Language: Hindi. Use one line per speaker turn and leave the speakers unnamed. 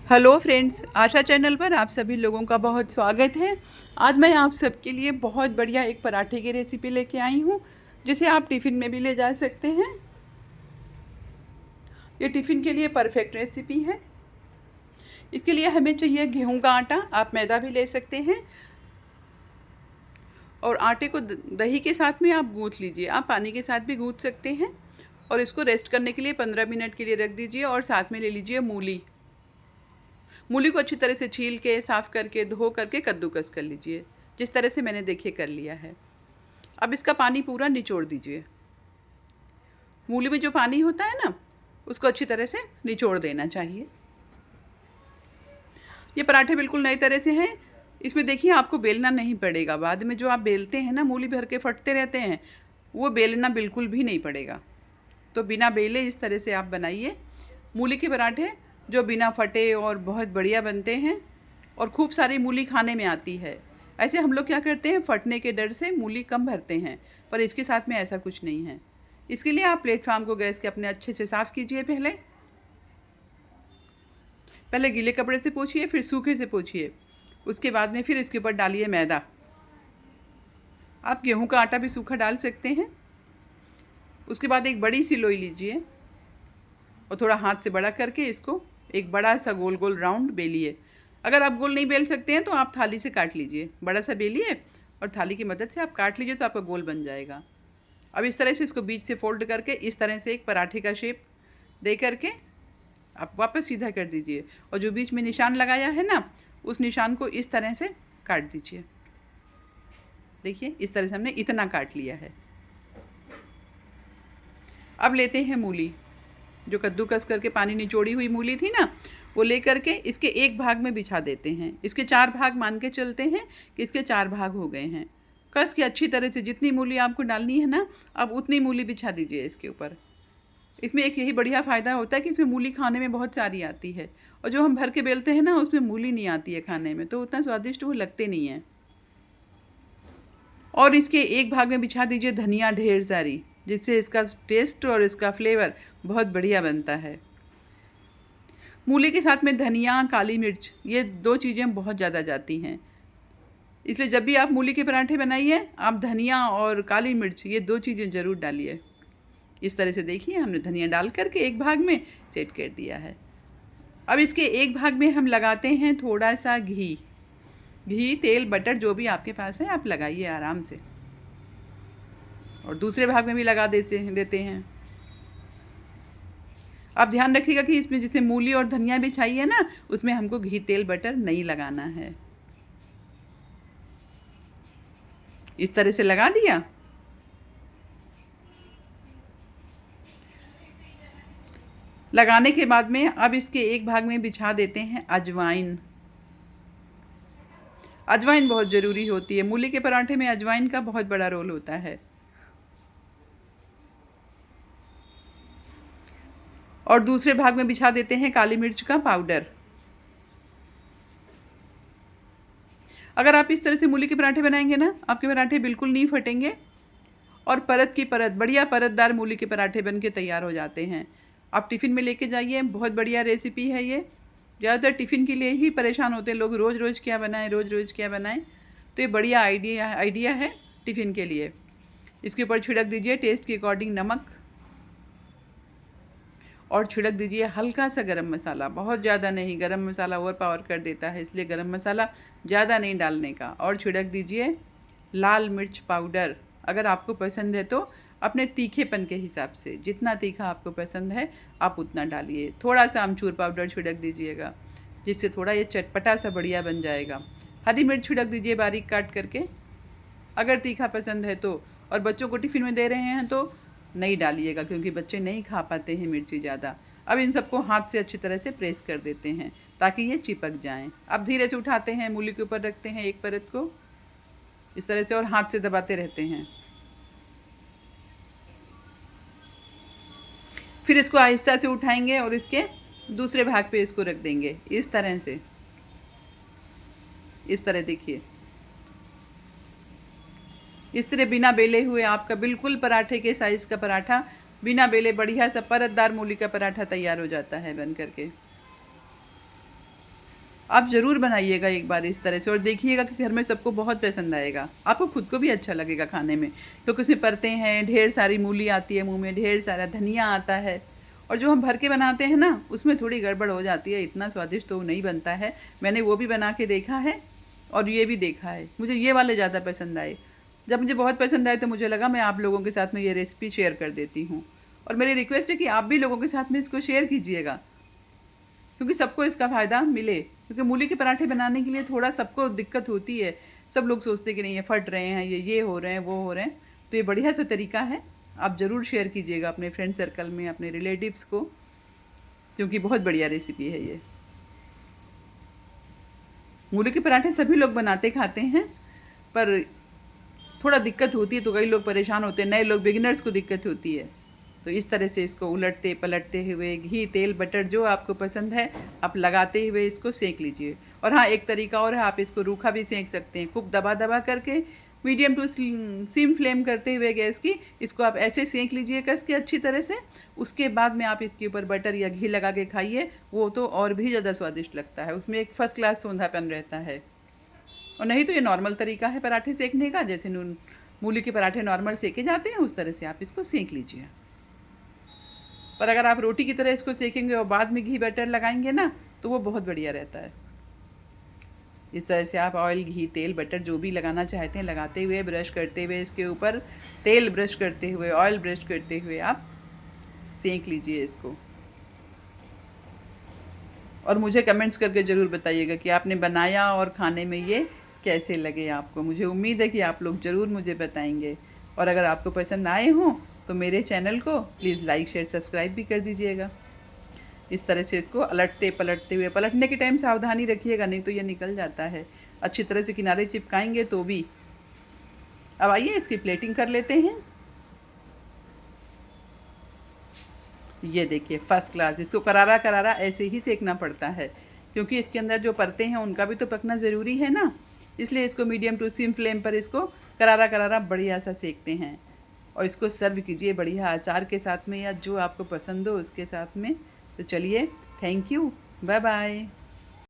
हेलो फ्रेंड्स, आशा चैनल पर आप सभी लोगों का बहुत स्वागत है। आज मैं आप सबके लिए बहुत बढ़िया एक पराठे की रेसिपी लेके आई हूँ, जिसे आप टिफ़िन में भी ले जा सकते हैं। ये टिफ़िन के लिए परफेक्ट रेसिपी है। इसके लिए हमें चाहिए गेहूं का आटा, आप मैदा भी ले सकते हैं। और आटे को दही के साथ में आप गूँथ लीजिए, आप पानी के साथ भी गूँथ सकते हैं। और इसको रेस्ट करने के लिए 15 मिनट के लिए रख दीजिए। और साथ में ले लीजिए मूली। मूली को अच्छी तरह से छील के, साफ़ करके, धो करके कद्दूकस कर लीजिए, जिस तरह से मैंने देखिए कर लिया है। अब इसका पानी पूरा निचोड़ दीजिए। मूली में जो पानी होता है ना, उसको अच्छी तरह से निचोड़ देना चाहिए। ये पराठे बिल्कुल नई तरह से हैं। इसमें देखिए आपको बेलना नहीं पड़ेगा। बाद में जो आप बेलते हैं ना, मूली भर के फटते रहते हैं, वो बेलना बिल्कुल भी नहीं पड़ेगा। तो बिना बेले इस तरह से आप बनाइए मूली के पराठे, जो बिना फटे और बहुत बढ़िया बनते हैं। और खूब सारी मूली खाने में आती है। ऐसे हम लोग क्या करते हैं, फटने के डर से मूली कम भरते हैं, पर इसके साथ में ऐसा कुछ नहीं है। इसके लिए आप प्लेटफॉर्म को गैस के अपने अच्छे से साफ़ कीजिए। पहले गीले कपड़े से पोंछिए, फिर सूखे से पोंछिए। उसके बाद में फिर इसके ऊपर डालिए मैदा। आप गेहूं का आटा भी सूखा डाल सकते हैं। उसके बाद एक बड़ी सी लोई लीजिए और थोड़ा हाथ से बड़ा करके इसको एक बड़ा सा गोल गोल राउंड बेलिए। अगर आप गोल नहीं बेल सकते हैं तो आप थाली से काट लीजिए। बड़ा सा बेलिए और थाली की मदद से आप काट लीजिए, तो आपका गोल बन जाएगा। अब इस तरह से इसको बीच से फोल्ड करके इस तरह से एक पराठे का शेप दे करके आप वापस सीधा कर दीजिए। और जो बीच में निशान लगाया है ना, उस निशान को इस तरह से काट दीजिए। देखिए, इस तरह से हमने इतना काट लिया है। अब लेते हैं मूली, जो कद्दूकस करके पानी निचोड़ी हुई मूली थी ना, वो ले करके इसके एक भाग में बिछा देते हैं। इसके 4 भाग मान के चलते हैं कि इसके 4 भाग हो गए हैं। कस के अच्छी तरह से जितनी मूली आपको डालनी है ना, अब उतनी मूली बिछा दीजिए इसके ऊपर। इसमें एक यही बढ़िया फ़ायदा होता है कि इसमें मूली खाने में बहुत सारी आती है। और जो हम भर के बेलते हैं ना, उसमें मूली नहीं आती है खाने में, तो उतना स्वादिष्ट वो लगते नहीं हैं। और इसके एक भाग में बिछा दीजिए धनिया ढेर सारी, जिससे इसका टेस्ट और इसका फ्लेवर बहुत बढ़िया बनता है। मूली के साथ में धनिया, काली मिर्च, ये 2 चीज़ें बहुत ज़्यादा जाती हैं। इसलिए जब भी आप मूली के पराठे बनाइए, आप धनिया और काली मिर्च, ये 2 चीज़ें ज़रूर डालिए। इस तरह से देखिए, हमने धनिया डाल करके एक भाग में सेट कर दिया है। अब इसके एक भाग में हम लगाते हैं थोड़ा सा घी। घी, तेल, बटर जो भी आपके पास है आप लगाइए आराम से। और दूसरे भाग में भी लगा देते हैं। आप ध्यान रखिएगा कि इसमें जैसे मूली और धनिया बिछाई है ना, उसमें हमको घी, तेल, बटर नहीं लगाना है। इस तरह से लगा दिया। लगाने के बाद में अब इसके एक भाग में बिछा देते हैं अजवाइन। अजवाइन बहुत ज़रूरी होती है। मूली के पराठे में अजवाइन का बहुत बड़ा रोल होता है। और दूसरे भाग में बिछा देते हैं काली मिर्च का पाउडर। अगर आप इस तरह से मूली के पराठे बनाएंगे ना, आपके पराठे बिल्कुल नहीं फटेंगे और परत की परत, बढ़िया परतदार मूली के पराठे बन के तैयार हो जाते हैं। आप टिफ़िन में लेके जाइए, बहुत बढ़िया रेसिपी है ये। ज़्यादातर टिफ़िन के लिए ही परेशान होते हैं लोग, रोज़ रोज़ क्या बनाएं, रोज़ रोज़ क्या बनाएं। तो ये बढ़िया आइडिया है टिफ़िन के लिए। इसके ऊपर छिड़क दीजिए टेस्ट के अकॉर्डिंग नमक, और छिड़क दीजिए हल्का सा गरम मसाला, बहुत ज़्यादा नहीं, गरम मसाला ओवर पावर कर देता है, इसलिए गरम मसाला ज़्यादा नहीं डालने का। और छिड़क दीजिए लाल मिर्च पाउडर। अगर आपको पसंद है तो अपने तीखेपन के हिसाब से, जितना तीखा आपको पसंद है आप उतना डालिए। थोड़ा सा अमचूर पाउडर छिड़क दीजिएगा, जिससे थोड़ा ये चटपटा सा बढ़िया बन जाएगा। हरी मिर्च छिड़क दीजिए बारीक काट करके, अगर तीखा पसंद है तो। और बच्चों को टिफ़िन में दे रहे हैं तो नहीं डालिएगा, क्योंकि बच्चे नहीं खा पाते हैं मिर्ची ज़्यादा। अब इन सबको हाथ से अच्छी तरह से प्रेस कर देते हैं ताकि ये चिपक जाएं। अब धीरे से उठाते हैं, मूली के ऊपर रखते हैं एक परत को इस तरह से और हाथ से दबाते रहते हैं। फिर इसको आहिस्ता से उठाएंगे और इसके दूसरे भाग पे इसको रख देंगे इस तरह से। इस तरह देखिए, इस तरह बिना बेले हुए आपका बिल्कुल पराठे के साइज़ का पराठा, बिना बेले बढ़िया सा परतदार मूली का पराठा तैयार हो जाता है बन करके। आप ज़रूर बनाइएगा एक बार इस तरह से और देखिएगा कि घर में सबको बहुत पसंद आएगा, आपको खुद को भी अच्छा लगेगा खाने में, क्योंकि उसमें परतें हैं, ढेर सारी मूली आती है मुँह में, ढेर सारा धनिया आता है। और जो हम भर के बनाते हैं ना, उसमें थोड़ी गड़बड़ हो जाती है, इतना स्वादिष्ट तो वो नहीं बनता है। मैंने वो भी बना के देखा है और ये भी देखा है, मुझे ये वाले ज़्यादा पसंद आए। जब मुझे बहुत पसंद आए तो मुझे लगा मैं आप लोगों के साथ में ये रेसिपी शेयर कर देती हूँ। और मेरी रिक्वेस्ट है कि आप भी लोगों के साथ में इसको शेयर कीजिएगा, क्योंकि सबको इसका फ़ायदा मिले। क्योंकि मूली के पराठे बनाने के लिए थोड़ा सबको दिक्कत होती है, सब लोग सोचते हैं कि नहीं ये फट रहे हैं, ये हो रहे हैं, वो हो रहे हैं। तो ये बढ़िया सा तरीका है, आप ज़रूर शेयर कीजिएगा अपने फ्रेंड सर्कल में, अपने रिलेटिव्स को, क्योंकि बहुत बढ़िया रेसिपी है ये। मूली के पराठे सभी लोग बनाते खाते हैं, पर थोड़ा दिक्कत होती है तो कई लोग परेशान होते हैं, नए लोग बिगिनर्स को दिक्कत होती है। तो इस तरह से इसको उलटते पलटते हुए घी तेल बटर जो आपको पसंद है आप लगाते हुए इसको सेंक लीजिए। और हाँ, एक तरीका और है, आप इसको रूखा भी सेंक सकते हैं, खूब दबा दबा करके मीडियम टू सिम फ्लेम करते हुए गैस की इसको आप ऐसे सेंक लीजिए कस के अच्छी तरह से। उसके बाद में आप इसके ऊपर बटर या घी लगा के खाइए, वो तो और भी ज़्यादा स्वादिष्ट लगता है, उसमें एक फ़र्स्ट क्लास सौंधापन रहता है। और नहीं तो ये नॉर्मल तरीका है पराठे सेकने का, जैसे मूली के पराठे नॉर्मल सेके जाते हैं उस तरह से आप इसको सेक लीजिए। पर अगर आप रोटी की तरह इसको सेकेंगे और बाद में घी बटर लगाएंगे ना, तो वो बहुत बढ़िया रहता है। इस तरह से आप ऑयल घी तेल बटर जो भी लगाना चाहते हैं लगाते हुए, ब्रश करते हुए, इसके ऊपर तेल ब्रश करते हुए, ऑयल ब्रश करते हुए आप सेक लीजिए इसको। और मुझे कमेंट्स करके ज़रूर बताइएगा कि आपने बनाया और खाने में ये कैसे लगे आपको। मुझे उम्मीद है कि आप लोग ज़रूर मुझे बताएंगे। और अगर आपको पसंद आए हों तो मेरे चैनल को प्लीज़ लाइक शेयर सब्सक्राइब भी कर दीजिएगा। इस तरह से इसको अलटते पलटते हुए, पलटने के टाइम सावधानी रखिएगा, नहीं तो ये निकल जाता है। अच्छी तरह से किनारे चिपकाएंगे तो भी। अब आइए इसकी प्लेटिंग कर लेते हैं। ये देखिए फर्स्ट क्लास। इसको करारा करारा ऐसे ही सेकना पड़ता है, क्योंकि इसके अंदर जो परतें हैं उनका भी तो पकना ज़रूरी है ना, इसलिए इसको मीडियम टू सिम फ्लेम पर इसको करारा करारा बढ़िया सा सेकते हैं। और इसको सर्व कीजिए बढ़िया अचार के साथ में या जो आपको पसंद हो उसके साथ में। तो चलिए, थैंक यू, बाय बाय।